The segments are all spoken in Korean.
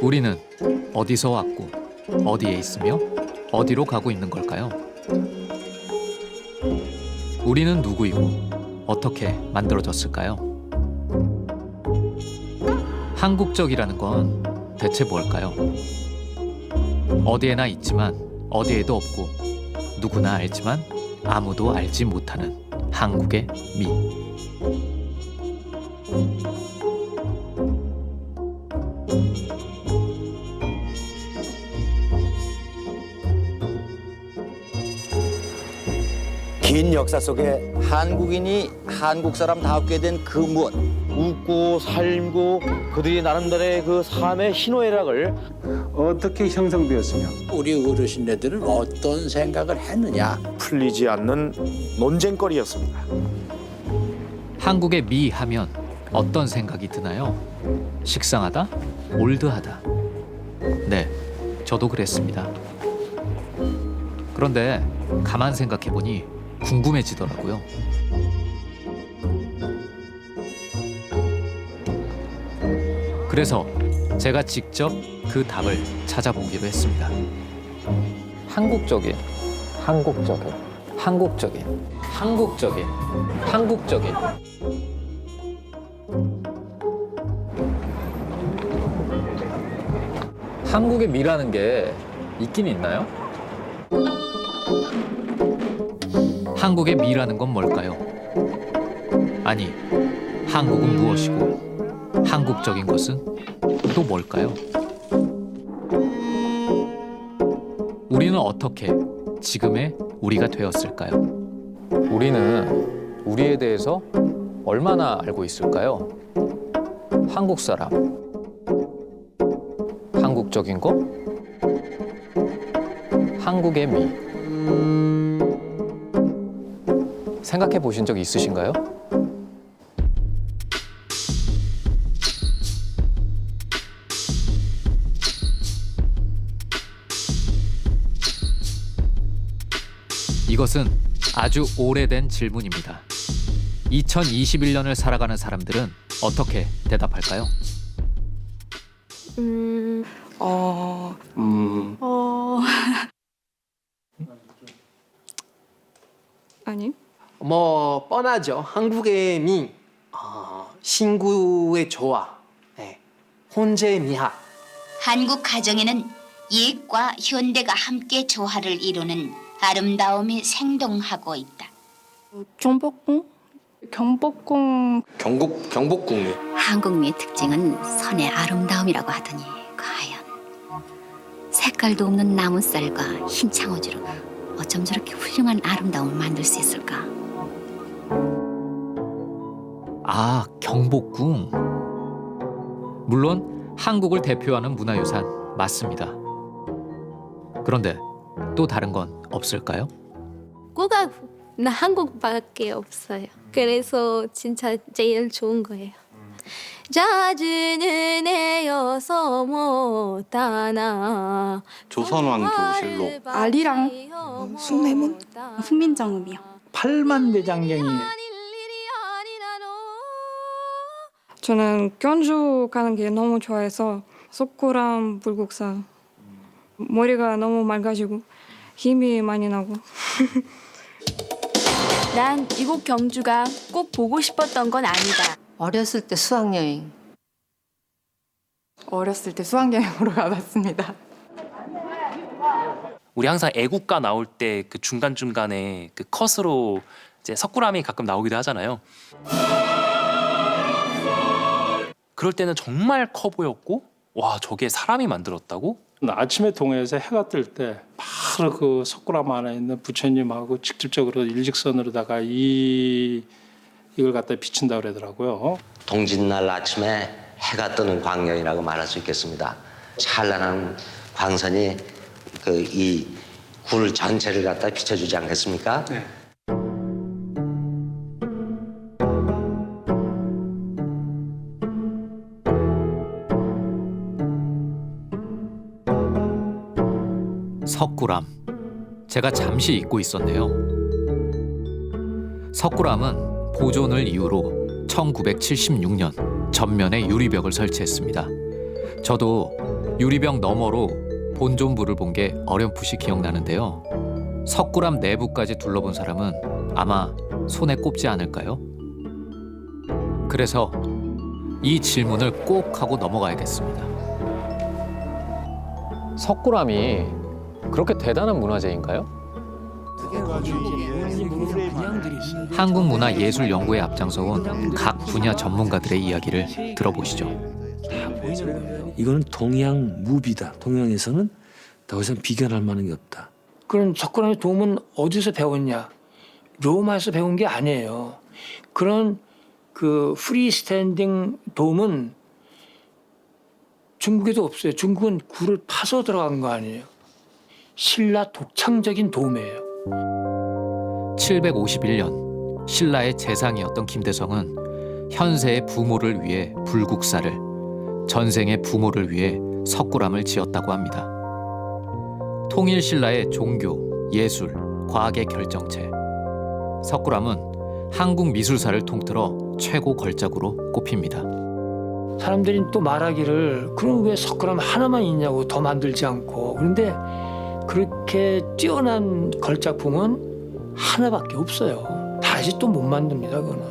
우리는 어디서 왔고 어디에 있으며 어디로 가고 있는 걸까요? 우리는 누구이고 어떻게 만들어졌을까요? 한국적이라는 건 대체 뭘까요? 어디에나 있지만 어디에도 없고 누구나 알지만 아무도 알지 못하는 한국의 미. 긴 역사 속에 한국인이 한국 사람답게 된 그 무엇, 웃고 살고 그들이 나름대로의 그 삶의 희노애락을 어떻게 형성되었으며 우리 어르신네들은 어떤 생각을 했느냐. 풀리지 않는 논쟁거리였습니다. 한국의 미 하면 어떤 생각이 드나요? 식상하다? 올드하다? 네, 저도 그랬습니다. 그런데 가만 생각해보니 궁금해지더라고요. 그래서 제가 직접 그 답을 찾아보기로 했습니다. 한국적인, 한국적인, 한국적인, 한국적인, 한국적인. 한국의 미라는 게 있긴 있나요? 한국의 미라는 건 뭘까요? 아니, 한국은 무엇이고 한국적인 것은 또 뭘까요? 우리는 어떻게 지금의 우리가 되었을까요? 우리는 우리에 대해서 얼마나 알고 있을까요? 한국 사람, 한국적인 거, 한국의 미. 생각해 보신 적 있으신가요? 이것은 아주 오래된 질문입니다. 2021년을 살아가는 사람들은 어떻게 대답할까요? 아니. 뭐 뻔하죠. 한국의 미, 신구의 조화, 혼재의 미학. 한국 가정에는 옛과 현대가 함께 조화를 이루는 아름다움이 생동하고 있다. 경복궁? 경복궁이. 한국미의 특징은 선의 아름다움이라고 하더니 과연 색깔도 없는 나무살과 흰 창호지로 어쩜 저렇게 훌륭한 아름다움을 만들 수 있을까? 아, 경복궁. 물론 한국을 대표하는 문화유산 맞습니다. 그런데 또 다른 건 없을까요? 꾸가 나 한국밖에 없어요. 그래서 진짜 제일 좋은 거예요. 자주는 애여서 못하나 조선왕조실록 아리랑 숭례문 훈민정음이요. 팔만대장경이 저는 경주 가는 게 너무 좋아해서 석굴암 불국사 머리가 너무 맑아지고 힘이 많이 나고 난 이곳 경주가 꼭 보고 싶었던 건 아니다. 어렸을 때 수학여행. 어렸을 때 수학여행으로 가봤습니다. 우리 항상 애국가 나올 때 그 중간중간에 그 컷으로 이제 석굴암이 가끔 나오기도 하잖아요. 그럴 때는 정말 커 보였고, 와, 저게 사람이 만들었다고? 아침에 동해에서 해가 뜰 때 바로 그 석굴암 안에 있는 부처님하고 직접적으로 일직선으로다가 이걸 갖다 비친다 그러더라고요. 동짓날 아침에 해가 뜨는 광경이라고 말할 수 있겠습니다. 찬란한 광선이 이 굴 전체를 갖다 비춰주지 않겠습니까? 네. 석굴암. 제가 잠시 잊고 있었네요. 석굴암은 보존을 이유로 1976년 전면에 유리벽을 설치했습니다. 저도 유리병 너머로 본존부를 본 게 어렴풋이 기억나는데요. 석굴암 내부까지 둘러본 사람은 아마 손에 꼽지 않을까요? 그래서 이 질문을 꼭 하고 넘어가야겠습니다. 석굴암이 그렇게 대단한 문화재인가요? 한국문화예술연구에 앞장서온 각 분야 전문가들의 이야기를 들어보시죠. 이거는 동양 무비다. 동양에서는 더 이상 비견할 만한 게 없다. 그런 석굴암의 도움은 어디서 배웠냐? 로마에서 배운 게 아니에요. 그런 그 프리스탠딩 돔은 중국에도 없어요. 중국은 굴을 파서 들어간 거 아니에요. 신라 독창적인 돔이에요. 751년 신라의 재상이었던 김대성은 현세의 부모를 위해 불국사를, 전생의 부모를 위해 석굴암을 지었다고 합니다. 통일 신라의 종교, 예술, 과학의 결정체. 석굴암은 한국 미술사를 통틀어 최고 걸작으로 꼽힙니다. 사람들이 또 말하기를 그럼 왜 석굴암 하나만 있냐고 더 만들지 않고. 그런데 그렇게 뛰어난 걸작품은 하나밖에 없어요. 다시 또 못 만듭니다. 그거는.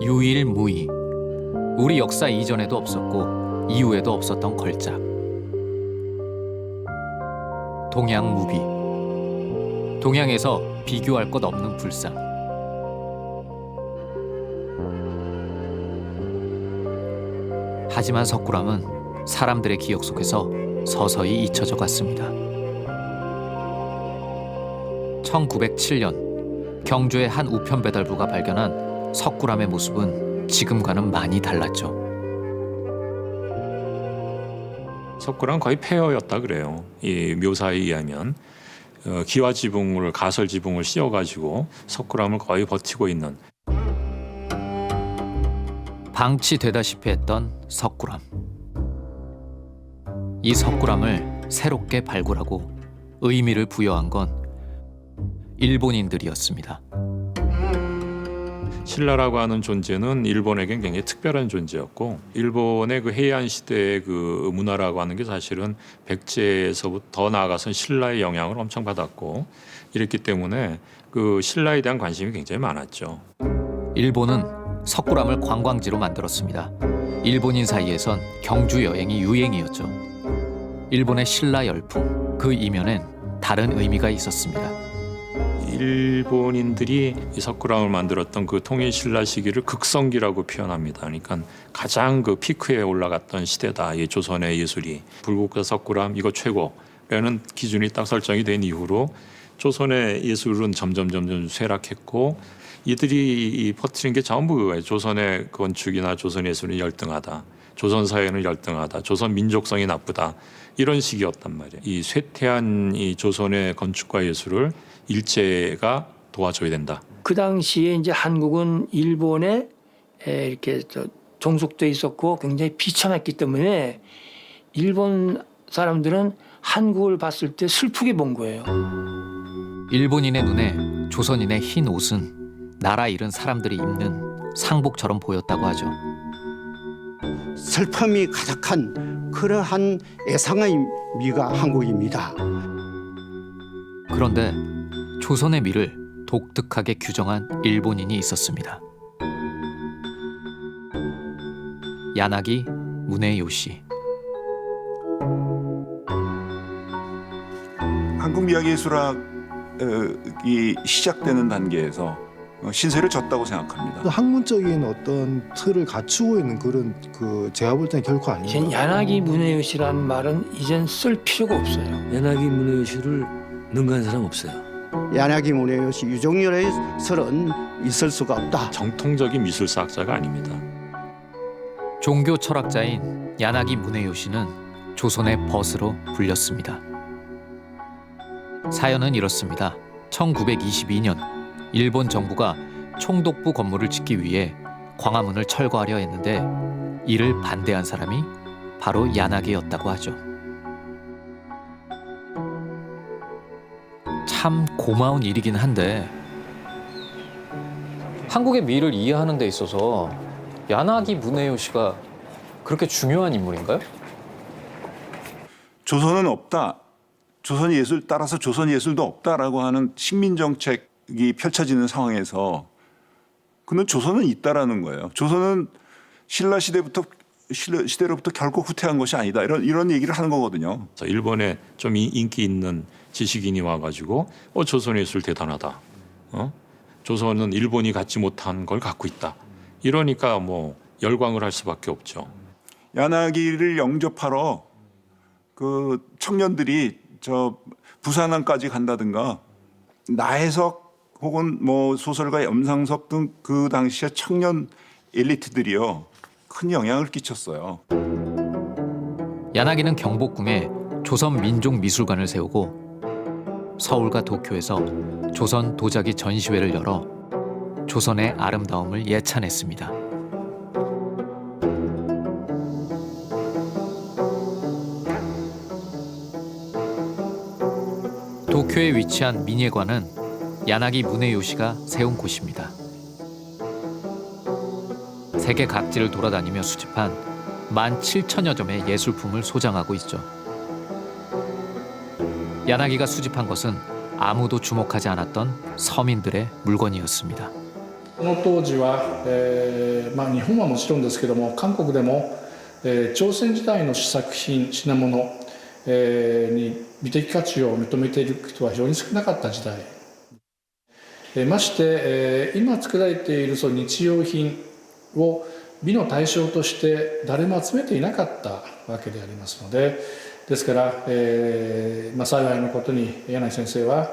유일무이. 우리 역사 이전에도 없었고 이후에도 없었던 걸작. 동양무비. 동양에서 비교할 것 없는 불상. 하지만 석굴암은 사람들의 기억 속에서 서서히 잊혀져 갔습니다. 1907년 경주의 한 우편 배달부가 발견한 석굴암의 모습은 지금과는 많이 달랐죠. 석굴암 거의 폐허였다 그래요. 이 묘사에 의하면 기와 지붕을 가설 지붕을 씌워가지고 석굴암을 거의 버티고 있는. 방치되다시피 했던 석굴암. 이 석굴암을 새롭게 발굴하고 의미를 부여한 건 일본인들이었습니다. 신라라고 하는 존재는 일본에겐 굉장히 특별한 존재였고, 일본의 그 해안 시대의 그 문화라고 하는 게 사실은 백제에서부터 더 나아가선 신라의 영향을 엄청 받았고, 이랬기 때문에 그 신라에 대한 관심이 굉장히 많았죠. 일본은 석굴암을 관광지로 만들었습니다. 일본인 사이에선 경주 여행이 유행이었죠. 일본의 신라 열풍, 그 이면엔 다른 의미가 있었습니다. 일본인들이 이 석굴암을 만들었던 그 통일 신라 시기를 극성기라고 표현합니다. 그러니까 가장 그 피크에 올라갔던 시대다. 이 조선의 예술이. 불국사 석굴암 이거 최고라는 기준이 딱 설정이 된 이후로 조선의 예술은 점점 쇠락했고, 이들이 퍼뜨린 게 전부 그거예요. 조선의 건축이나 조선 예술은 열등하다. 조선 사회는 열등하다. 조선 민족성이 나쁘다. 이런 식이었단 말이에요. 이 쇠퇴한 이 조선의 건축과 예술을 일제가 도와줘야 된다. 그 당시에 이제 한국은 일본에 이렇게 종속돼 있었고 굉장히 비참했기 때문에 일본 사람들은 한국을 봤을 때 슬프게 본 거예요. 일본인의 눈에 조선인의 흰 옷은 나라 잃은 사람들이 입는 상복처럼 보였다고 하죠. 슬픔이 가득한 그러한 애상의 미가 한국입니다. 그런데 조선의 미를 독특하게 규정한 일본인이 있었습니다. 야나기 무네요시. 한국 미학예술학이 시작되는 단계에서 신세를 졌다고 생각합니다. 학문적인 어떤 틀을 갖추고 있는 그런 제가 볼 때는 결코 아닙니다. 이젠 야나기 무네요시라는 말은 이젠 쓸 필요가 없어요. 야나기 무네요시를 능가한 사람 없어요. 야나기 무네요시 유종열의 설은 있을 수가 없다. 정통적인 미술사학자가 아닙니다. 종교 철학자인 야나기 무네요시는 조선의 벗으로 불렸습니다. 사연은 이렇습니다. 1922년 일본 정부가 총독부 건물을 짓기 위해 광화문을 철거하려 했는데 이를 반대한 사람이 바로 야나기였다고 하죠. 참 고마운 일이긴 한데 한국의 미를 이해하는 데 있어서 야나기 무네요시가 그렇게 중요한 인물인가요? 조선은 없다. 조선 예술 따라서 조선 예술도 없다라고 하는 식민 정책이 펼쳐지는 상황에서 그는 조선은 있다라는 거예요. 조선은 신라 시대로부터 결코 후퇴한 것이 아니다. 이런 얘기를 하는 거거든요. 일본에 좀 인기 있는 지식인이 와가지고 조선 예술 대단하다. 조선은 일본이 갖지 못한 걸 갖고 있다. 이러니까 뭐 열광을 할 수밖에 없죠. 야나기를 영접하러 그 청년들이 저 부산항까지 간다든가 나혜석 혹은 뭐 소설가 염상섭 등 그 당시의 청년 엘리트들이요 큰 영향을 끼쳤어요. 야나기는 경복궁에 조선 민족미술관을 세우고 서울과 도쿄에서 조선 도자기 전시회를 열어 조선의 아름다움을 예찬했습니다. 도쿄에 위치한 민예관은 야나기 무네요시가 세운 곳입니다. 세계 각지를 돌아다니며 수집한 17,000여 점의 예술품을 소장하고 있죠. 야나기가 수집한 것은 아무도 주목하지 않았던 서민들의 물건이었습니다. この当時は、日本はもちろんですけども韓国でも、朝鮮時代の試作品品物、に美的価値を認めている人は非常に少なかった時代、まして、今作られているその日用品を美の対象として誰も集めていなかったわけでありますので、ですから、幸いのことに柳井先生は、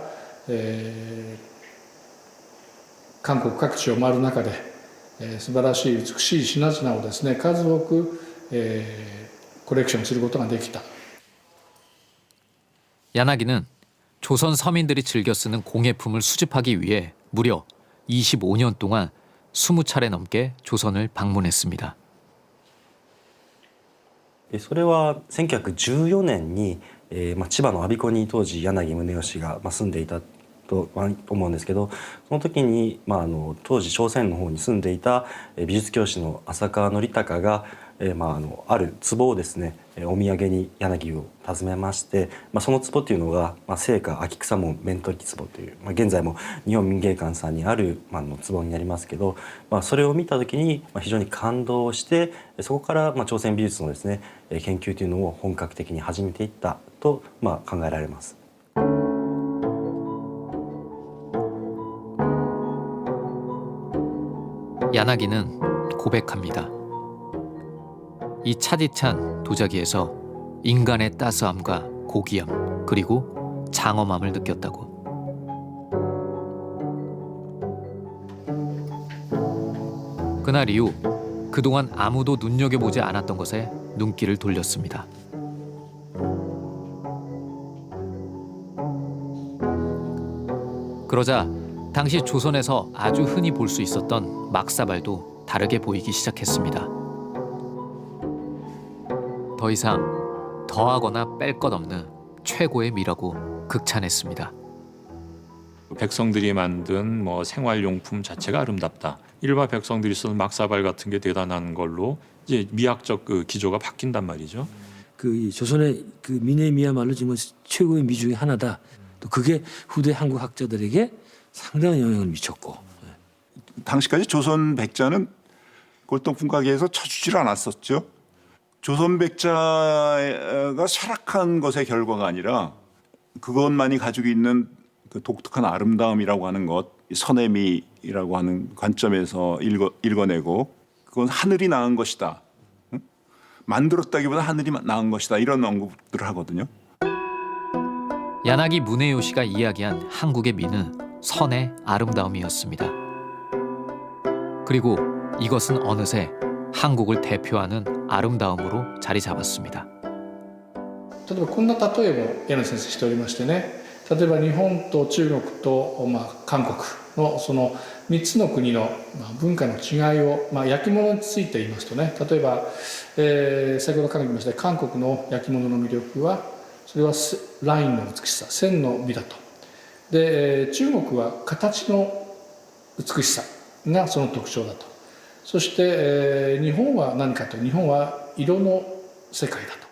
韓国各地を回る中で、素晴らしい美しい品々をですね数多く、コレクションすることができた。 야나기는 조선 서민들이 즐겨 쓰는 공예품을 수집하기 위해 무려 25년 동안 20차례 넘게 조선을 방문했습니다. それは1914年に、千葉の我孫子に当時柳宗悦が住んでいたと思うんですけど、その時に、当時朝鮮の方に住んでいた美術教師の浅川典孝が、ある壺をですねお土産に柳を訪ねまして、その壺というのが青花秋草門面取壺という、現在も日本民芸館さんにある、壺になりますけど、それを見た時に非常に感動して、そこから朝鮮美術のですね研究というのを本格的に始めていったと考えられます。 야나기는 고백합니다. 이 차디찬 도자기에서 인간의 따스함과 고귀함 그리고 장엄함을 느꼈다고. 그날 이후 그동안 아무도 눈여겨보지 않았던 것에 눈길을 돌렸습니다. 그러자 당시 조선에서 아주 흔히 볼 수 있었던 막사발도 다르게 보이기 시작했습니다. 더 이상 더하거나 뺄 것 없는 최고의 미라고 극찬했습니다. 백성들이 만든 뭐 생활용품 자체가 아름답다. 일반 백성들이 쓰는 막사발 같은 게 대단한 걸로 이제 미학적 그 기조가 바뀐단 말이죠. 그 조선의 그 미네미야말로 정말 최고의 미 중에 하나다. 또 그게 후대 한국 학자들에게 상당한 영향을 미쳤고. 당시까지 조선 백자는 골동품가게에서 쳐주질 않았었죠. 조선 백자가 철학한 것의 결과가 아니라 그것만이 가지고 있는 그 독특한 아름다움이라고 하는 것, 선의미라고 하는 관점에서 읽어내고 그건 하늘이 낳은 것이다. 응? 만들었다기보다 하늘이 낳은 것이다. 이런 언급들을 하거든요. 야나기 무네요시가 이야기한 한국의 미는 선의 아름다움이었습니다. 그리고 이것은 어느새 한국을 대표하는 아름다움으로 자리 잡았습니다. 例えばこんな例えも柳先生しておりましてね、例えば日本と中国と、韓国のその3つの国の文化の違いを、焼き物について言いますとね、例えば、先ほどから言いました韓国の焼き物の魅力はそれはラインの美しさ、線の美だと。で、中国は形の美しさがその特徴だと。そして、日本は何かと、日本は色の世界だと。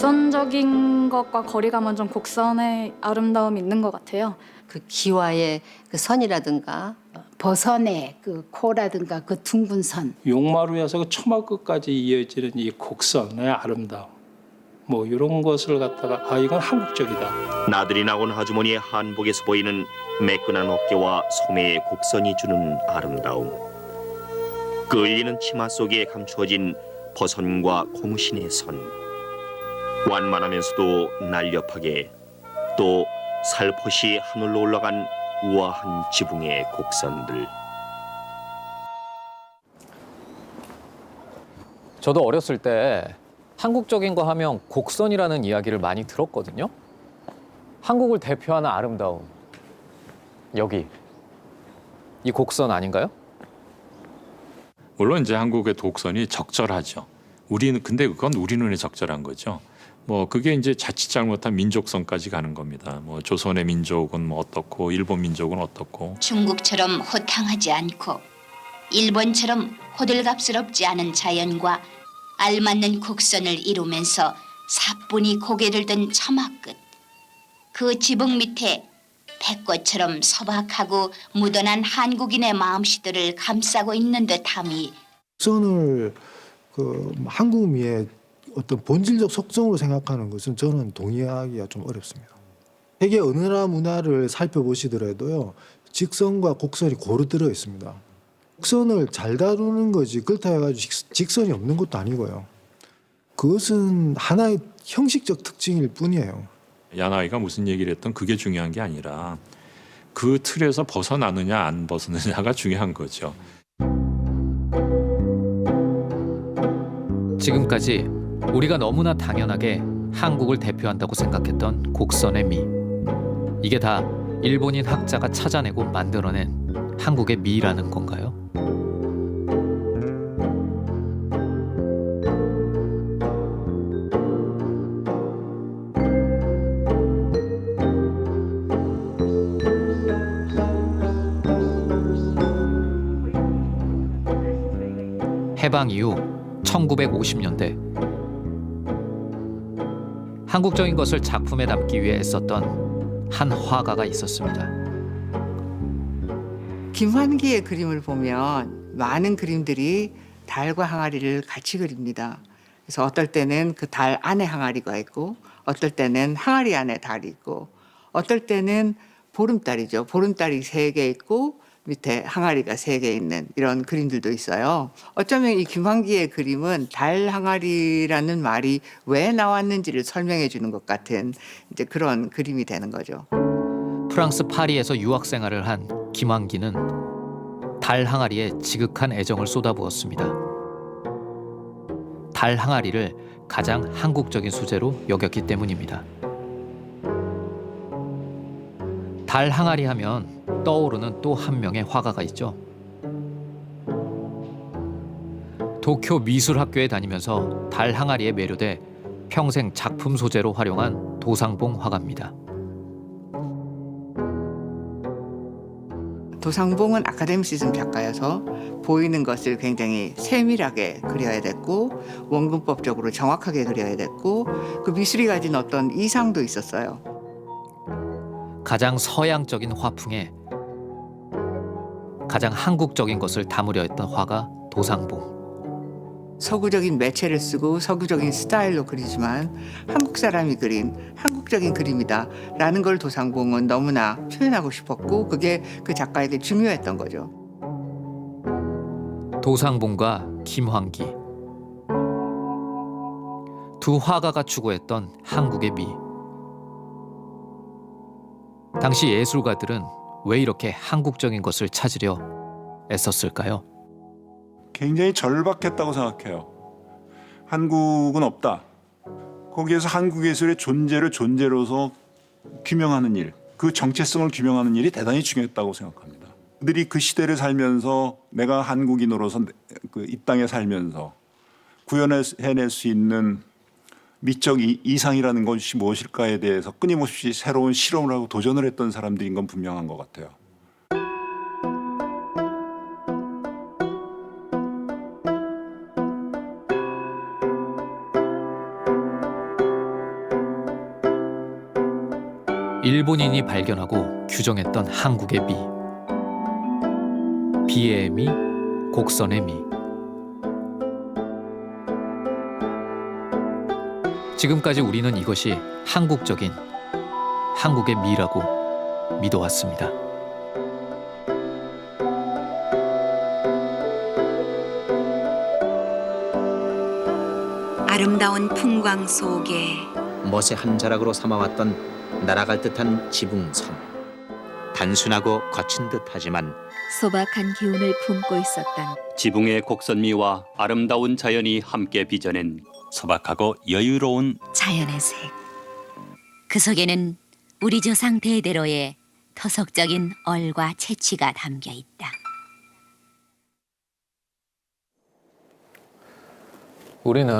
직선적인 것과 거리감은 좀 곡선의 아름다움이 있는 것 같아요. 그 기와의 그 선이라든가 버선의 그 코라든가 그 둥근 선. 용마루에서 그 처마 끝까지 이어지는 이 곡선의 아름다움. 뭐 이런 것을 갖다가 이건 한국적이다. 나들이 나온 아주머니의 한복에서 보이는 매끈한 어깨와 소매의 곡선이 주는 아름다움. 끌리는 치마 속에 감추어진 버선과 공신의 선. 완만하면서도 날렵하게 또 살포시 하늘로 올라간 우아한 지붕의 곡선들. 저도 어렸을 때 한국적인 거 하면 곡선이라는 이야기를 많이 들었거든요. 한국을 대표하는 아름다움. 여기. 이 곡선 아닌가요? 물론 이제 한국의 곡선이 적절하죠. 우리는 근데 그건 우리 눈에 적절한 거죠. 뭐 그게 이제 자칫 잘못한 민족성까지 가는 겁니다. 뭐 조선의 민족은 뭐 어떻고 일본 민족은 어떻고. 중국처럼 호탕하지 않고 일본처럼 호들갑스럽지 않은 자연과 알맞는 곡선을 이루면서 사뿐히 고개를 든 처마 끝. 그 지붕 밑에 백꽃처럼 소박하고 묻어난 한국인의 마음씨들을 감싸고 있는 듯함이 곡선을 그 한국미의 어떤 본질적 속성으로 생각하는 것은 저는 동의하기가 좀 어렵습니다. 세계 어느 나라 문화를 살펴보시더라도요, 직선과 곡선이 고루 들어 있습니다. 곡선을 잘 다루는 거지 그렇다 해가지고 직선이 없는 것도 아니고요. 그것은 하나의 형식적 특징일 뿐이에요. 야나이가 무슨 얘기를 했던 그게 중요한 게 아니라 그 틀에서 벗어나느냐 안 벗어나느냐가 중요한 거죠. 지금까지 우리가 너무나 당연하게 한국을 대표한다고 생각했던 곡선의 미. 이게 다 일본인 학자가 찾아내고 만들어낸 한국의 미라는 건가요? 해방 이후 1950년대 한국적인 것을 작품에 담기 위해 애썼던 한 화가가 있었습니다. 김환기의 그림을 보면 많은 그림들이 달과 항아리를 같이 그립니다. 그래서 어떨 때는 그 달 안에 항아리가 있고 어떨 때는 항아리 안에 달이 있고 어떨 때는 보름달이죠. 보름달이 3개 있고 밑에 항아리가 3개 있는 이런 그림들도 있어요. 어쩌면 이 김환기의 그림은 달 항아리라는 말이 왜 나왔는지를 설명해 주는 것 같은 이제 그런 그림이 되는 거죠. 프랑스 파리에서 유학 생활을 한 김환기는 달 항아리에 지극한 애정을 쏟아부었습니다. 달 항아리를 가장 한국적인 소재로 여겼기 때문입니다. 달 항아리 하면 떠오르는 또 한 명의 화가가 있죠. 도쿄 미술학교에 다니면서 달 항아리에 매료돼 평생 작품 소재로 활용한 도상봉 화가입니다. 도상봉은 아카데미시즘 작가여서 보이는 것을 굉장히 세밀하게 그려야 됐고 원근법적으로 정확하게 그려야 됐고 그 미술이 가진 어떤 이상도 있었어요. 가장 서양적인 화풍에 가장 한국적인 것을 담으려 했던 화가 도상봉. 서구적인 매체를 쓰고 서구적인 스타일로 그리지만 한국 사람이 그린 한국적인 그림이다라는 걸 도상봉은 너무나 표현하고 싶었고 그게 그 작가에게 중요했던 거죠. 도상봉과 김환기. 두 화가가 추구했던 한국의 미. 당시 예술가들은 왜 이렇게 한국적인 것을 찾으려 애썼을까요? 굉장히 절박했다고 생각해요. 한국은 없다. 거기에서 한국 예술의 존재를 존재로서 규명하는 일, 그 정체성을 규명하는 일이 대단히 중요했다고 생각합니다. 그들이 그 시대를 살면서 내가 한국인으로서 이 땅에 살면서 구현해낼 수 있는 미적 이상이라는 것이 무엇일까에 대해서 끊임없이 새로운 실험을 하고 도전을 했던 사람들인 건 분명한 것 같아요. 일본인이 발견하고 규정했던 한국의 미. 비의 미, 곡선의 미. 지금까지 우리는 이것이 한국적인 한국의 미라고 믿어왔습니다. 아름다운 풍광 속에 멋의 한 자락으로 삼아왔던 날아갈 듯한 지붕섬. 단순하고 거친 듯하지만 소박한 기운을 품고 있었던 지붕의 곡선미와 아름다운 자연이 함께 빚어낸 소박하고 여유로운 자연의 색. 그 속에는 우리 조상 대대로의 토속적인 얼과 채취가 담겨 있다. 우리는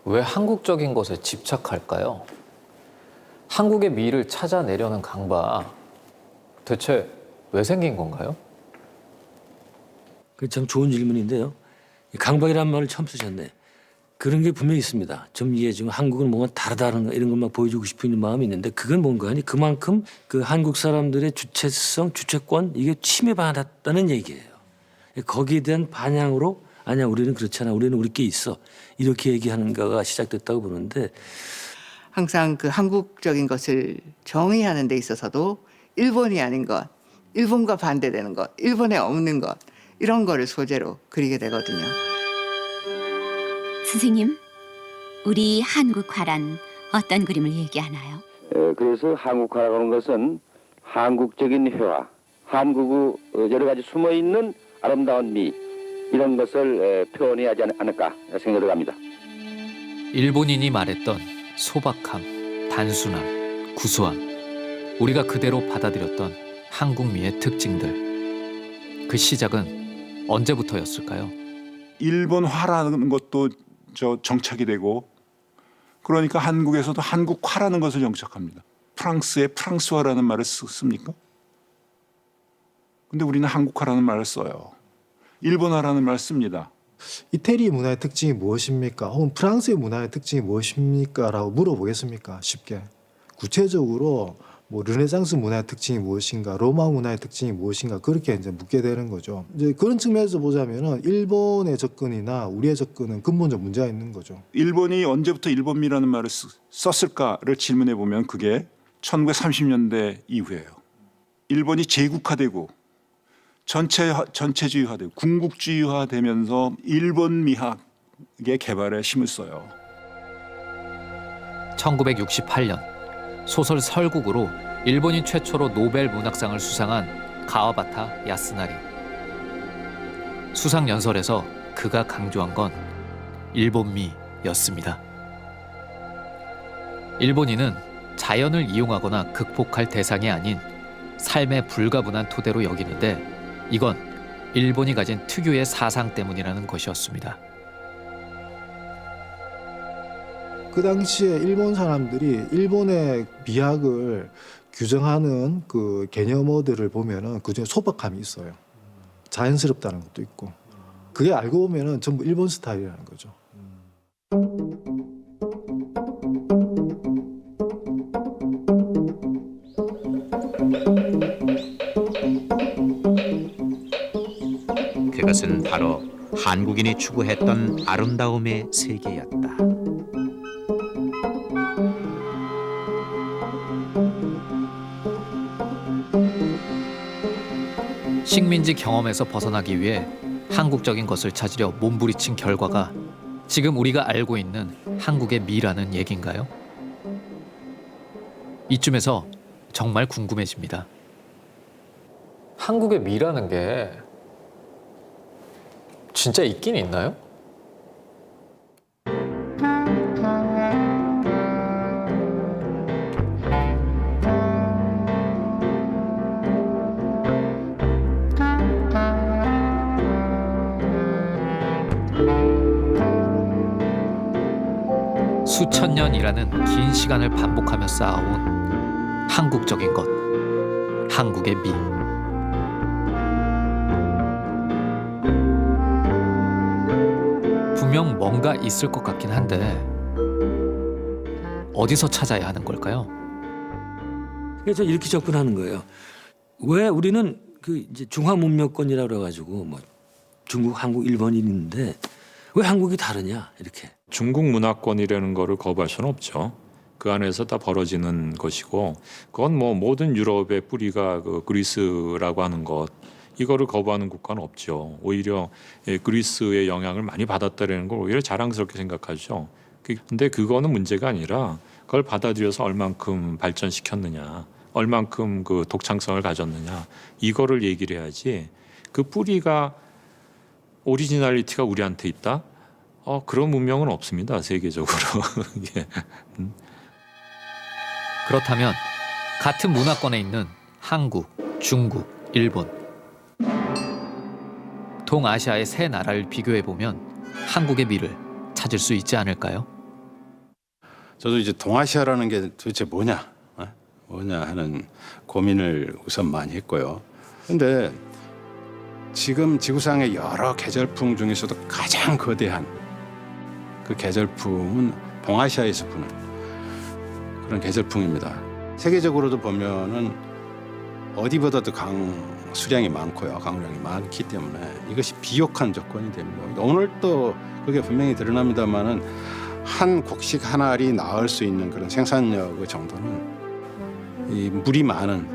왜 한국적인 것에 집착할까요? 한국의 미를 찾아내려는 강박, 대체 왜 생긴 건가요? 그 참 좋은 질문인데요. 강박이라는 말을 처음 쓰셨네. 그런 게 분명히 있습니다. 좀 이해 좀 한국은 뭔가 다르다는 거 이런 것만 보여주고 싶은 마음이 있는데 그건 뭔가 하니 그만큼 그 한국 사람들의 주체성, 주체권 이게 침해받았다는 얘기예요. 거기에 대한 반향으로 아니야 우리는 그렇잖아. 우리는 우리께 있어. 이렇게 얘기하는 거가 시작됐다고 보는데 항상 그 한국적인 것을 정의하는 데 있어서도 일본이 아닌 것, 일본과 반대되는 것, 일본에 없는 것 이런 거를 소재로 그리게 되거든요. 선생님, 우리 한국화란 어떤 그림을 얘기하나요? 그래서 한국화라고 하는 것은 한국적인 회화, 한국의 여러 가지 숨어있는 아름다운 미 이런 것을 표현해야 하지 않을까 생각을 합니다. 일본인이 말했던 소박함, 단순함, 구수함, 우리가 그대로 받아들였던 한국미의 특징들. 그 시작은 언제부터였을까요? 일본화라는 것도 정착이 되고 그러니까 한국에서도 한국화라는 것을 정착합니다. 프랑스의 프랑스화라는 말을 씁니까? 근데 우리는 한국화라는 말을 써요. 일본화라는 말을 씁니다. 이태리 문화의 특징이 무엇입니까? 혹은 프랑스의 문화의 특징이 무엇입니까? 라고 물어보겠습니까? 쉽게. 구체적으로 뭐 르네상스 문화의 특징이 무엇인가, 로마 문화의 특징이 무엇인가 그렇게 이제 묻게 되는 거죠. 이제 그런 측면에서 보자면은 일본의 접근이나 우리의 접근은 근본적 문제가 있는 거죠. 일본이 언제부터 일본미라는 말을 썼을까를 질문해 보면 그게 1930년대 이후예요. 일본이 제국화되고 전체주의화되고 군국주의화되면서 일본 미학의 개발에 힘을 써요. 1968년 소설 설국으로 일본인 최초로 노벨 문학상을 수상한 가와바타 야스나리. 수상 연설에서 그가 강조한 건 일본미였습니다. 일본인은 자연을 이용하거나 극복할 대상이 아닌 삶의 불가분한 토대로 여기는데 이건 일본이 가진 특유의 사상 때문이라는 것이었습니다. 그 당시에 일본 사람들이 일본의 미학을 규정하는 그 개념어들을 보면은 그중에 소박함이 있어요. 자연스럽다는 것도 있고. 그게 알고 보면은 전부 일본 스타일이라는 거죠. 그것은 바로 한국인이 추구했던 아름다움의 세계였다. 식민지 경험에서 벗어나기 위해 한국적인 것을 찾으려 몸부리친 결과가 지금 우리가 알고 있는 한국의 미라는 얘기인가요? 이쯤에서 정말 궁금해집니다. 한국의 미라는 게 진짜 있긴 있나요? 수천 년이라는 긴 시간을 반복하며 쌓아온 한국적인 것, 한국의 미. 분명 뭔가 있을 것 같긴 한데 어디서 찾아야 하는 걸까요? 그래서 이렇게 접근하는 거예요. 왜 우리는 그 이제 중화문명권이라고 그래가지고 뭐 중국, 한국, 일본이 있는데 왜 한국이 다르냐 이렇게. 중국 문화권이라는 거를 거부할 수는 없죠. 그 안에서 다 벌어지는 것이고 그건 뭐 모든 유럽의 뿌리가 그 그리스라고 하는 것 이거를 거부하는 국가는 없죠. 오히려 그리스의 영향을 많이 받았다는 걸 오히려 자랑스럽게 생각하죠. 근데 그거는 문제가 아니라 그걸 받아들여서 얼만큼 발전시켰느냐, 얼만큼 그 독창성을 가졌느냐 이거를 얘기를 해야지. 그 뿌리가 오리지널리티가 우리한테 있다? 그런 문명은 없습니다. 세계적으로. 예. 그렇다면 같은 문화권에 있는 한국, 중국, 일본, 동아시아의 세 나라를 비교해 보면 한국의 미를 찾을 수 있지 않을까요? 저도 이제 동아시아라는 게 도대체 뭐냐 하는 고민을 우선 많이 했고요. 근데 지금 지구상의 여러 계절풍 중에서도 가장 거대한 그 계절풍은 동아시아에서 부는 그런 계절풍입니다. 세계적으로도 보면은 어디보다도 강수량이 많고요. 강우량이 많기 때문에 이것이 비옥한 조건이 됩니다. 오늘 또 그게 분명히 드러납니다만은 한 곡식 한 알이 낳을 수 있는 그런 생산력의 정도는 이 물이 많은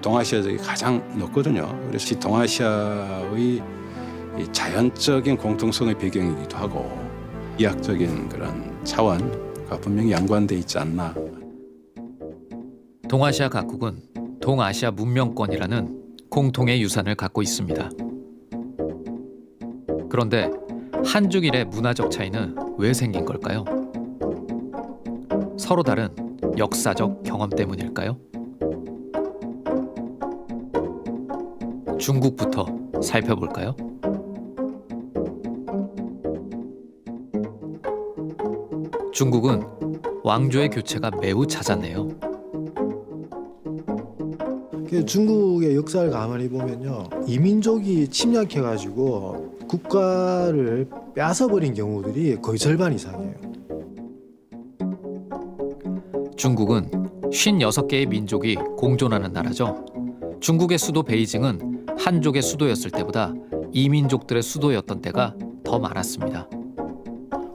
동아시아 지역이 가장 높거든요. 그래서 이 동아시아의 이 자연적인 공통성의 배경이기도 하고 이학적인 그런 차원과 분명히 연관돼 있지 않나. 동아시아 각국은 동아시아 문명권이라는 공통의 유산을 갖고 있습니다. 그런데 한중일의 문화적 차이는 왜 생긴 걸까요? 서로 다른 역사적 경험 때문일까요? 중국부터 살펴볼까요? 중국은 왕조의 교체가 매우 잦았네요. 중국의 역사를 가만히 보면요, 이민족이 침략해가지고 국가를 뺏어버린 경우들이 거의 절반 이상이에요. 중국은 56개의 민족이 공존하는 나라죠. 중국의 수도 베이징은 한족의 수도였을 때보다 이민족들의 수도였던 때가 더 많았습니다.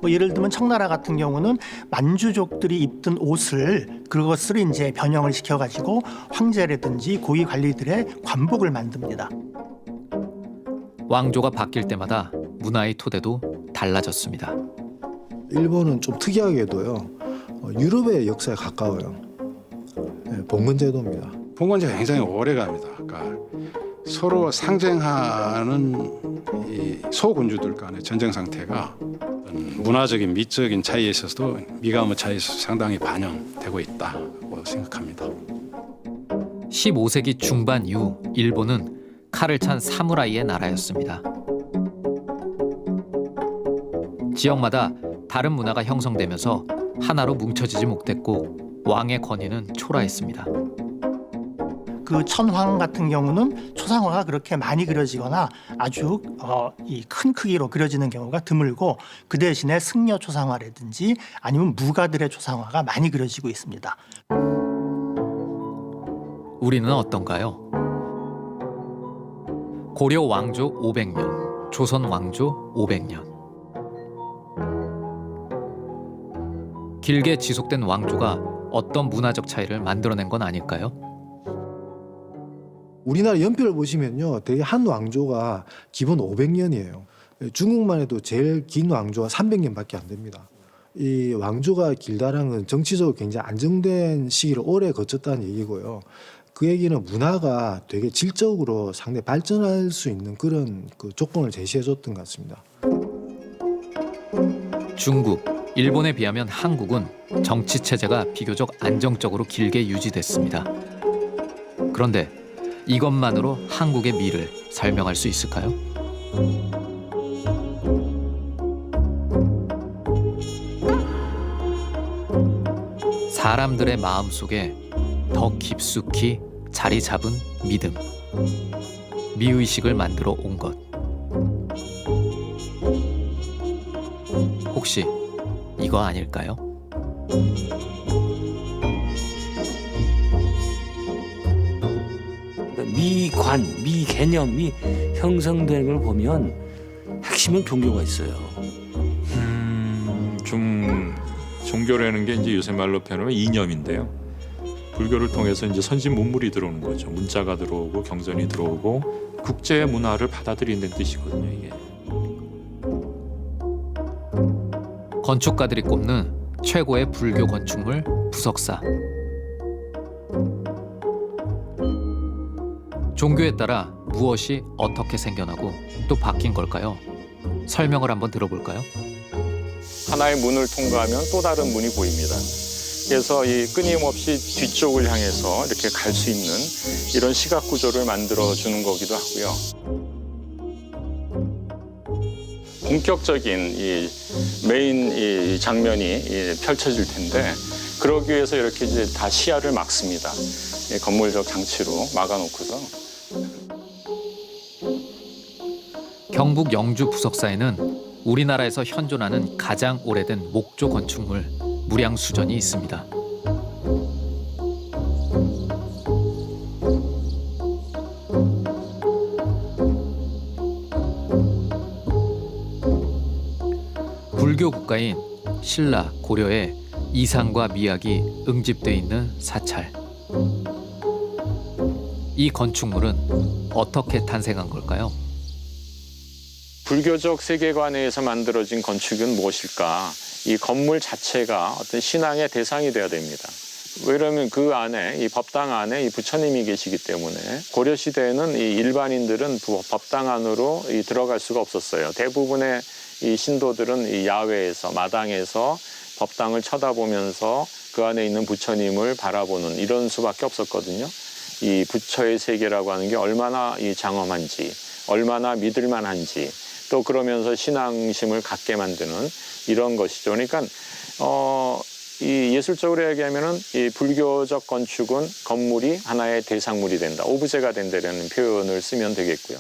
뭐 예를 들면 청나라 같은 경우는 만주족들이 입던 옷을 그것을 이제 변형을 시켜가지고 황제라든지 고위 관리들의 관복을 만듭니다. 왕조가 바뀔 때마다 문화의 토대도 달라졌습니다. 일본은 좀 특이하게도요, 유럽의 역사에 가까워요. 봉건제도입니다. 봉건제가 굉장히 오래 갑니다. 그러니까 서로 상쟁하는 이 소군주들 간의 전쟁 상태가 문화적인 미적인 차이에 있어서도 미감의 차이에서 상당히 반영되고 있다고 생각합니다. 15세기 중반 이후 일본은 칼을 찬 사무라이의 나라였습니다. 지역마다 다른 문화가 형성되면서 하나로 뭉쳐지지 못했고 왕의 권위는 초라했습니다. 그 천황 같은 경우는 초상화가 그렇게 많이 그려지거나 아주 이 큰 크기로 그려지는 경우가 드물고 그 대신에 승려 초상화라든지 아니면 무가들의 초상화가 많이 그려지고 있습니다. 우리는 어떤가요? 고려 왕조 500년, 조선 왕조 500년. 길게 지속된 왕조가 어떤 문화적 차이를 만들어낸 건 아닐까요? 우리나라 연표를 보시면요, 대개 한 왕조가 기본 500년이에요. 중국만 해도 제일 긴 왕조가 300년밖에 안 됩니다. 이 왕조가 길다는 건 정치적으로 굉장히 안정된 시기를 오래 거쳤다는 얘기고요. 그 얘기는 문화가 되게 질적으로 상당히 발전할 수 있는 그런 그 조건을 제시해줬던 것 같습니다. 중국, 일본에 비하면 한국은 정치 체제가 비교적 안정적으로 길게 유지됐습니다. 그런데 이것만으로 한국의 미를 설명할 수 있을까요? 사람들의 마음속에 더 깊숙이 자리 잡은 믿음, 미의식을 만들어 온 것. 혹시 이거 아닐까요? 미관, 미개념이 형성되는 걸 보면 핵심은 종교가 있어요. 좀 종교라는 게 이제 요새 말로 표현하면 이념인데요. 불교를 통해서 이제 선진 문물이 들어오는 거죠. 문자가 들어오고 경전이 들어오고 국제 문화를 받아들이는 뜻이거든요. 이게. 건축가들이 꼽는 최고의 불교 건축물 부석사. 종교에 따라 무엇이 어떻게 생겨나고 또 바뀐 걸까요? 설명을 한번 들어볼까요? 하나의 문을 통과하면 또 다른 문이 보입니다. 그래서 이 끊임없이 뒤쪽을 향해서 이렇게 갈 수 있는 이런 시각 구조를 만들어 주는 거기도 하고요. 본격적인 이 메인 이 장면이 펼쳐질 텐데 그러기 위해서 이렇게 이제 다 시야를 막습니다. 건물적 장치로 막아놓고서. 경북 영주 부석사에는 우리나라에서 현존하는 가장 오래된 목조 건축물 무량수전이 있습니다. 불교 국가인 신라, 고려에 이상과 미학이 응집돼 있는 사찰. 이 건축물은 어떻게 탄생한 걸까요? 불교적 세계관에서 만들어진 건축은 무엇일까? 이 건물 자체가 어떤 신앙의 대상이 되어야 됩니다. 왜냐하면 그 안에 이 법당 안에 이 부처님이 계시기 때문에 고려 시대에는 이 일반인들은 법당 안으로 들어갈 수가 없었어요. 대부분의 이 신도들은 이 야외에서 마당에서 법당을 쳐다보면서 그 안에 있는 부처님을 바라보는 이런 수밖에 없었거든요. 이 부처의 세계라고 하는 게 얼마나 이 장엄한지, 얼마나 믿을만한지, 또 그러면서 신앙심을 갖게 만드는 이런 것이죠. 그러니까 이 예술적으로 얘기하면은 이 불교적 건축은 건물이 하나의 대상물이 된다, 오브제가 된다라는 표현을 쓰면 되겠고요.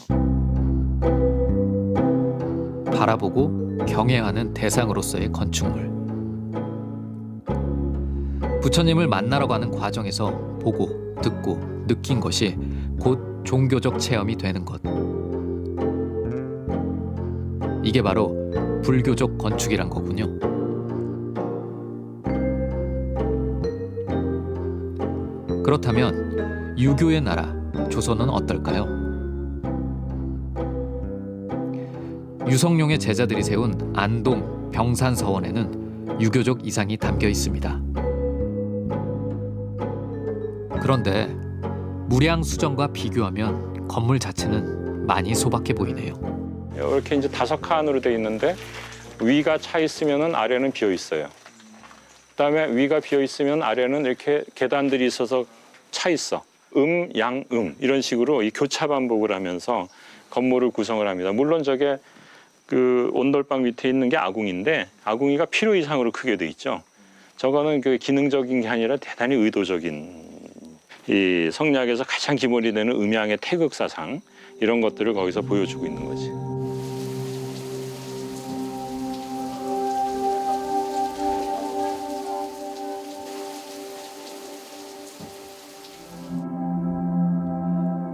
바라보고 경외하는 대상으로서의 건축물. 부처님을 만나러 가는 과정에서 보고, 듣고, 느낀 것이 곧 종교적 체험이 되는 것. 이게 바로 불교적 건축이란 거군요. 그렇다면 유교의 나라 조선은 어떨까요? 유성룡의 제자들이 세운 안동 병산서원에는 유교적 이상이 담겨 있습니다. 그런데 무량수전과 비교하면 건물 자체는 많이 소박해 보이네요. 이렇게 이제 5칸으로 돼 있는데 위가 차 있으면은 아래는 비어 있어요. 그다음에 위가 비어 있으면 아래는 이렇게 계단들이 있어서 차 있어. 양, 이런 식으로 이 교차 반복을 하면서 건물을 구성을 합니다. 물론 저게 그 온돌방 밑에 있는 게 아궁인데 아궁이가 필요 이상으로 크게 돼 있죠. 저거는 그 기능적인 게 아니라 대단히 의도적인, 이 성리학에서 가장 기본이 되는 음양의 태극사상, 이런 것들을 거기서 보여주고 있는 거지.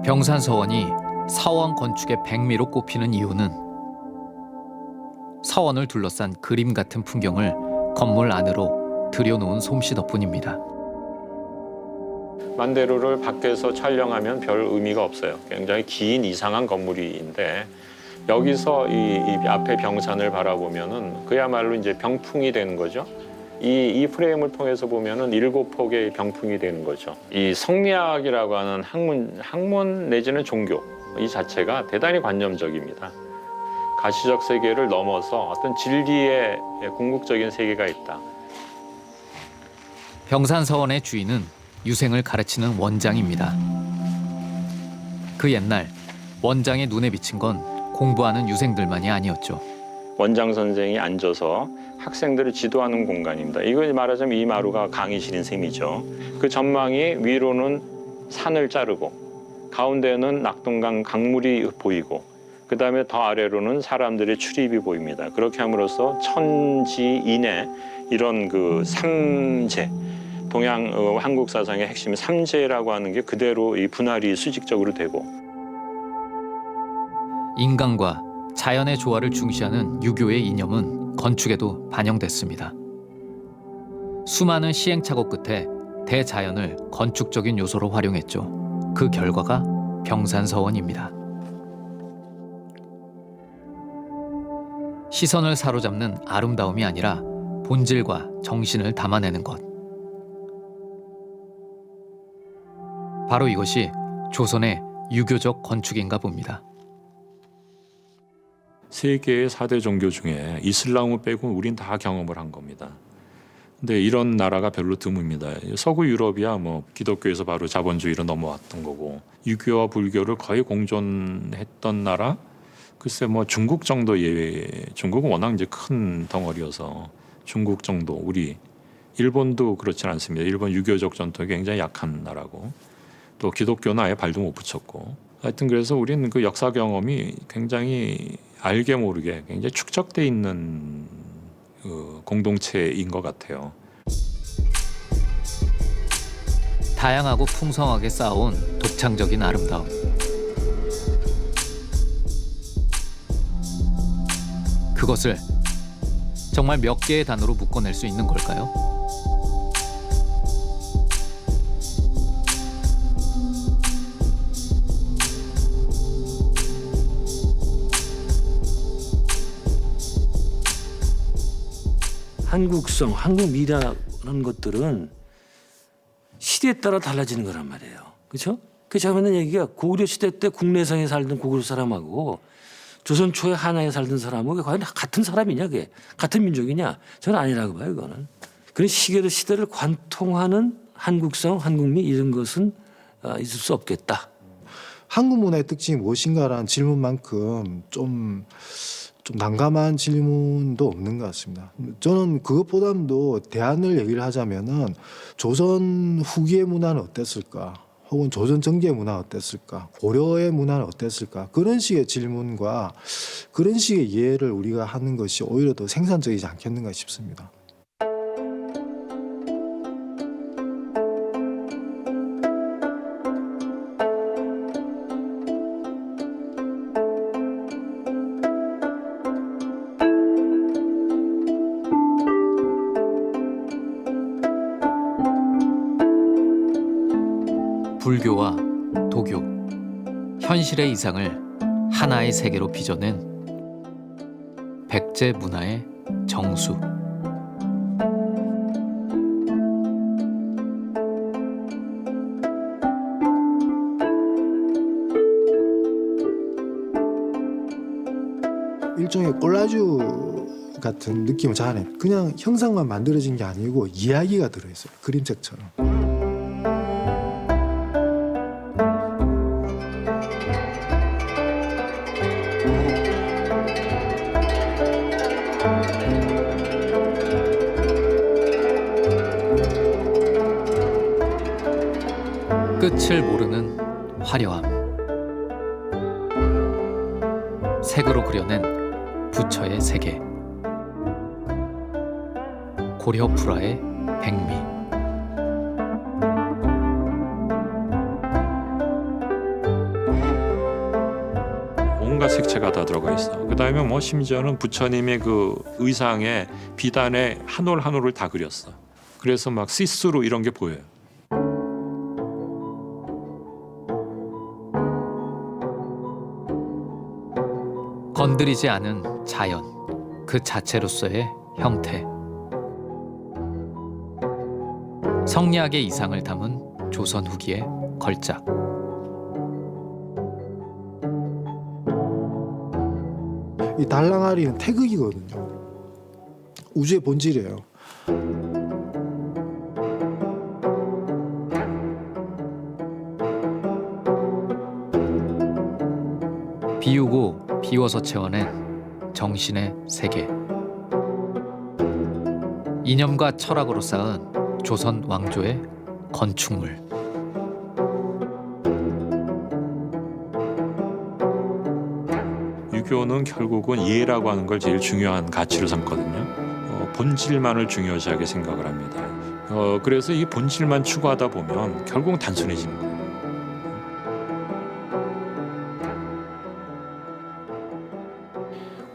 병산서원이 서원 건축의 백미로 꼽히는 이유는 서원을 둘러싼 그림 같은 풍경을 건물 안으로 들여놓은 솜씨 덕분입니다. 만대로를 밖에서 촬영하면 별 의미가 없어요. 굉장히 긴 이상한 건물인데 여기서 이 앞에 병산을 바라보면은 그야말로 이제 병풍이 되는 거죠. 이 프레임을 통해서 보면은 7폭의 병풍이 되는 거죠. 이 성리학이라고 하는 학문 내지는 종교 이 자체가 대단히 관념적입니다. 가시적 세계를 넘어서 어떤 진리의 궁극적인 세계가 있다. 병산서원의 주인은 유생을 가르치는 원장입니다. 그 옛날 원장의 눈에 비친 건 공부하는 유생들만이 아니었죠. 원장 선생이 앉아서 학생들을 지도하는 공간입니다. 이거 말하자면 이 마루가 강의실인 셈이죠. 그 전망이 위로는 산을 자르고 가운데는 낙동강 강물이 보이고 그다음에 더 아래로는 사람들의 출입이 보입니다. 그렇게 함으로써 천지인의 이런 그 삼재, 동양 한국 사상의 핵심 삼재라고 하는 게 그대로 이 분할이 수직적으로 되고 인간과 자연의 조화를 중시하는 유교의 이념은 건축에도 반영됐습니다. 수많은 시행착오 끝에 대자연을 건축적인 요소로 활용했죠. 그 결과가 병산서원입니다. 시선을 사로잡는 아름다움이 아니라 본질과 정신을 담아내는 것. 바로 이것이 조선의 유교적 건축인가 봅니다. 세계의 4대 종교 중에 이슬람을 빼고 우린 다 경험을 한 겁니다. 근데 이런 나라가 별로 드뭅니다. 서구 유럽이야 뭐 기독교에서 바로 자본주의로 넘어왔던 거고 유교와 불교를 거의 공존했던 나라? 글쎄 뭐 중국 정도 예외. 중국은 워낙 이제 큰 덩어리여서 중국 정도. 우리 일본도 그렇진 않습니다. 일본 유교적 전통이 굉장히 약한 나라고 또 기독교는 아예 발도 못 붙였고 하여튼 그래서 우리는 그 역사 경험이 굉장히 알게 모르게 굉장히 축적돼 있는 공동체인 것 같아요. 다양하고 풍성하게 쌓아온 독창적인 아름다움. 그것을 정말 몇 개의 단어로 묶어낼 수 있는 걸까요? 한국성, 한국미라는 것들은 시대에 따라 달라지는 거란 말이에요. 그렇죠? 그 제가 하는 얘기가 고구려 시대 때 국내성에 살던 고구려 사람하고 조선 초에 한양에 살던 사람하고 그게 과연 같은 사람이냐, 그게 같은 민족이냐? 저는 아니라고 봐요, 이거는. 그런 시대를 관통하는 한국성, 한국미 이런 것은 있을 수 없겠다. 한국 문화의 특징이 무엇인가라는 질문만큼 좀 난감한 질문도 없는 것 같습니다. 저는 그것보다도 대안을 얘기를 하자면은 조선 후기의 문화는 어땠을까? 혹은 조선 정기의 문화는 어땠을까? 고려의 문화는 어땠을까? 그런 식의 질문과 그런 식의 이해를 우리가 하는 것이 오히려 더 생산적이지 않겠는가 싶습니다. 불교와 도교, 현실의 이상을 하나의 세계로 빚어낸 백제 문화의 정수. 일종의 콜라주 같은 느낌을 자아내. 그냥 형상만 만들어진 게 아니고 이야기가 들어있어요. 그림책처럼. 끝을 모르는 화려함. 색으로 그려낸 부처의 세계. 고려 불화의 백미. 온갖 색채가 다 들어가 있어. 그다음에 뭐 심지어는 부처님의 그 의상에 비단에 한 올 한 올을 다 그렸어. 그래서 막 시스루 이런 게 보여요. 건드리지 않은 자연, 그 자체로서의 형태. 성리학의 이상을 담은 조선 후기의 걸작. 이 달랑아리는 태극이거든요. 우주의 본질이에요. 비우고 비워서 채워낸 정신의 세계. 이념과 철학으로 쌓은 조선 왕조의 건축물. 유교는 결국은 이해라고 하는 걸 제일 중요한 가치로 삼거든요. 본질만을 중요시하게 생각을 합니다. 그래서 이 본질만 추구하다 보면 결국은 단순해지는 거예요.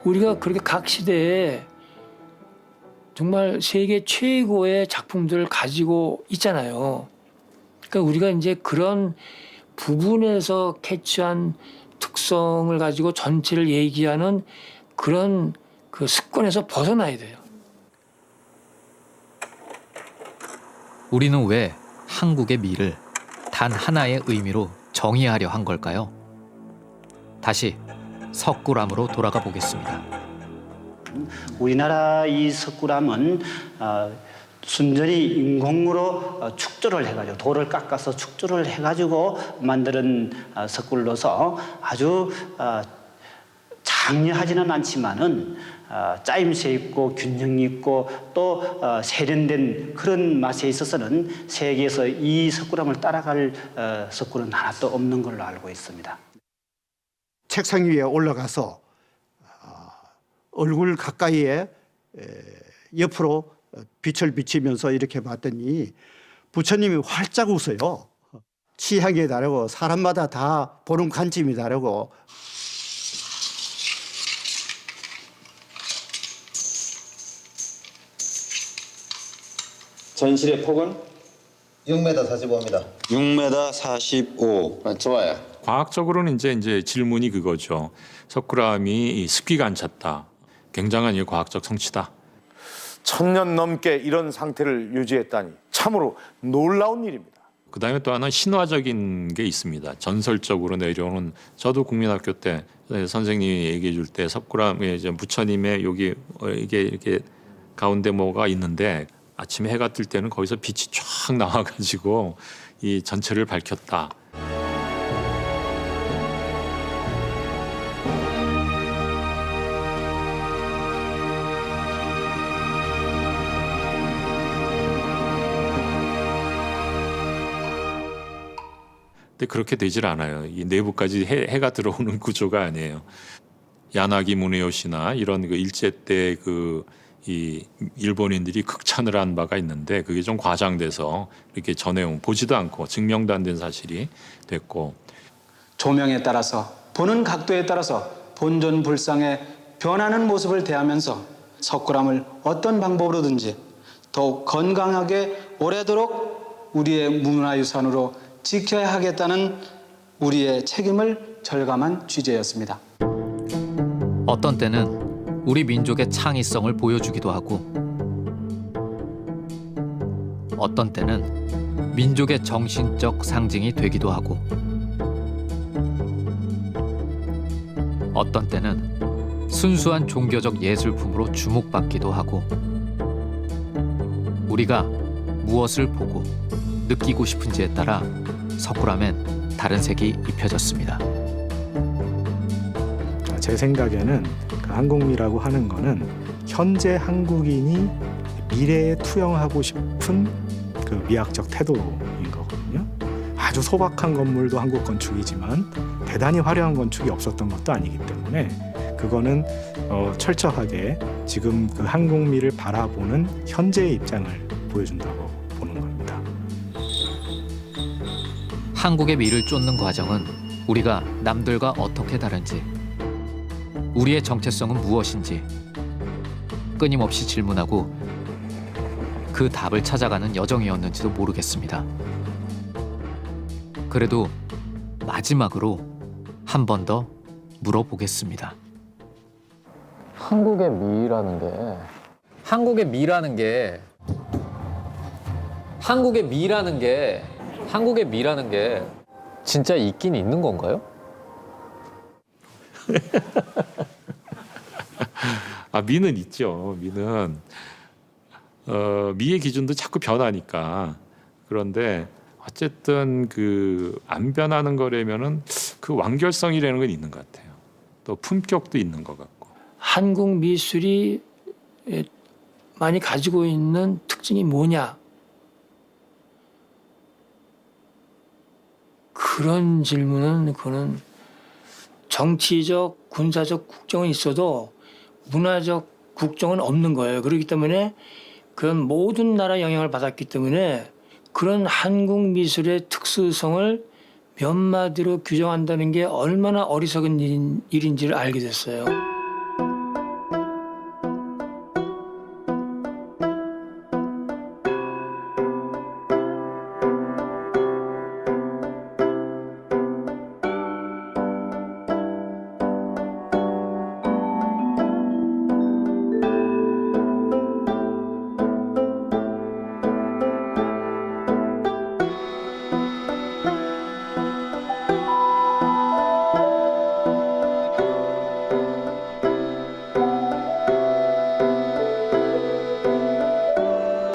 우리가 그렇게 각 시대에 정말 세계 최고의 작품들을 가지고 있잖아요. 그러니까 우리가 이제 그런 부분에서 캐치한 특성을 가지고 전체를 얘기하는 그런 그 습관에서 벗어나야 돼요. 우리는 왜 한국의 미를 단 하나의 의미로 정의하려 한 걸까요? 다시 석굴암으로 돌아가 보겠습니다. 우리나라 이 석굴암은 순전히 인공으로 축조를 해가지고 돌을 깎아서 축조를 해가지고 만드는 석굴로서 아주 장려하지는 않지만은 짜임새 있고 균형 있고 또 세련된 그런 맛에 있어서는 세계에서 이 석굴암을 따라갈 석굴은 하나도 없는 걸로 알고 있습니다. 책상 위에 올라가서 얼굴 가까이에 옆으로 빛을 비치면서 이렇게 봤더니 부처님이 활짝 웃어요. 취향이 다르고 사람마다 다 보는 관점이 다르고. 전실의 폭은 6m 45입니다. 6m 45. 좋아요. 과학적으로는 이제 질문이 그거죠. 석굴암이 습기가 안 찼다. 굉장한 이 과학적 성취다. 1000년 넘게 이런 상태를 유지했다니 참으로 놀라운 일입니다. 그다음에 또 하나 신화적인 게 있습니다. 전설적으로 내려오는, 저도 국민학교 때 선생님이 얘기해 줄 때 석굴암에 이제 부처님의 여기 이게 이렇게 가운데 뭐가 있는데 아침에 해가 뜰 때는 거기서 빛이 쫙 나와가지고 이 전체를 밝혔다. 근데 그렇게 되질 않아요. 이 내부까지 해가 들어오는 구조가 아니에요. 야나기 무네요시나 이런 그 일제 때 이 일본인들이 극찬을 한 바가 있는데 그게 좀 과장돼서 이렇게 전해온, 보지도 않고 증명도 안 된 사실이 됐고, 조명에 따라서 보는 각도에 따라서 본존불상의 변하는 모습을 대하면서 석굴암을 어떤 방법으로든지 더욱 건강하게 오래도록 우리의 문화유산으로 지켜야 하겠다는 우리의 책임을 절감한 취재였습니다. 어떤 때는 우리 민족의 창의성을 보여주기도 하고, 어떤 때는 민족의 정신적 상징이 되기도 하고, 어떤 때는 순수한 종교적 예술품으로 주목받기도 하고, 우리가 무엇을 보고 느끼고 싶은지에 따라 석굴암엔 다른 색이 입혀졌습니다. 제 생각에는 그 한국미라고 하는 거는 현재 한국인이 미래에 투영하고 싶은 그 미학적 태도인 거거든요. 아주 소박한 건물도 한국 건축이지만 대단히 화려한 건축이 없었던 것도 아니기 때문에 그거는 철저하게 지금 그 한국미를 바라보는 현재의 입장을 보여준다고 보는 겁니다. 한국의 미를 쫓는 과정은 우리가 남들과 어떻게 다른지, 우리의 정체성은 무엇인지 끊임없이 질문하고 그 답을 찾아가는 여정이었는지도 모르겠습니다. 그래도 마지막으로 한 번 더 물어보겠습니다. 한국의 미라는 게 진짜 있긴 있는 건가요? 미는 있죠. 미는 미의 기준도 자꾸 변하니까. 그런데 어쨌든 그 안 변하는 거라면은 그 완결성이라는 건 있는 것 같아요. 또 품격도 있는 것 같고. 한국 미술이 많이 가지고 있는 특징이 뭐냐? 그런 질문은 그거는 정치적, 군사적 국정은 있어도 문화적 국정은 없는 거예요. 그렇기 때문에 그런 모든 나라 영향을 받았기 때문에 그런 한국 미술의 특수성을 몇 마디로 규정한다는 게 얼마나 어리석은 일인지를 알게 됐어요.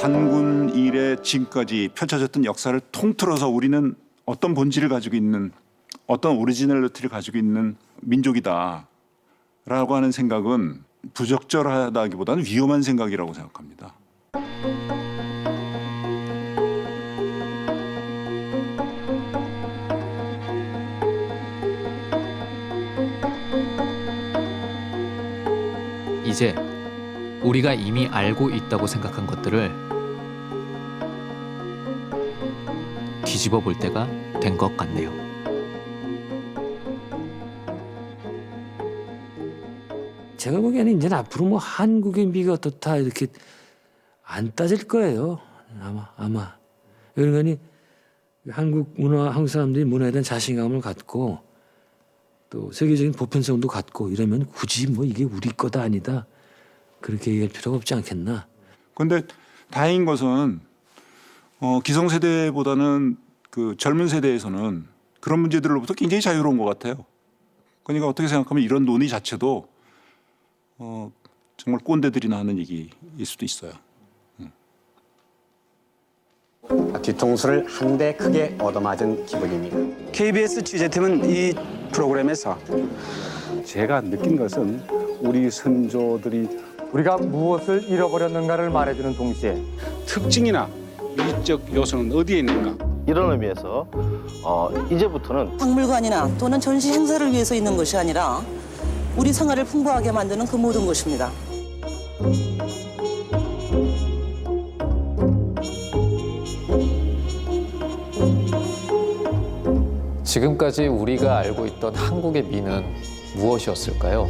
단군 이래 지금까지 펼쳐졌던 역사를 통틀어서 우리는 어떤 본질을 가지고 있는 어떤 오리지널리티를 가지고 있는 민족이다라고 하는 생각은 부적절하다기보다는 위험한 생각이라고 생각합니다. 이제 우리가 이미 알고 있다고 생각한 것들을 뒤집어 볼 때가 된 것 같네요. 제가 보기에는 이제 앞으로 뭐 한국의 미가 어떻다 이렇게 안 따질 거예요. 아마. 그러니까 한국 문화, 한국 사람들이 문화에 대한 자신감을 갖고 또 세계적인 보편성도 갖고 이러면 굳이 뭐 이게 우리 거다 아니다 그렇게 얘기할 필요가 없지 않겠나. 그런데 다행인 것은 기성세대보다는 그 젊은 세대에서는 그런 문제들로부터 굉장히 자유로운 것 같아요. 그러니까 어떻게 생각하면 이런 논의 자체도 정말 꼰대들이나 하는 얘기일 수도 있어요. 뒤통수를 한 대 크게 얻어맞은 기분입니다. KBS 취재팀은 이 프로그램에서 제가 느낀 것은 우리 선조들이 우리가 무엇을 잃어버렸는가를 말해주는 동시에 특징이나 미적 요소는 어디에 있는가? 이런 의미에서 이제부터는 박물관이나 또는 전시 행사를 위해서 있는 것이 아니라 우리 생활을 풍부하게 만드는 그 모든 것입니다. 지금까지 우리가 알고 있던 한국의 미는 무엇이었을까요?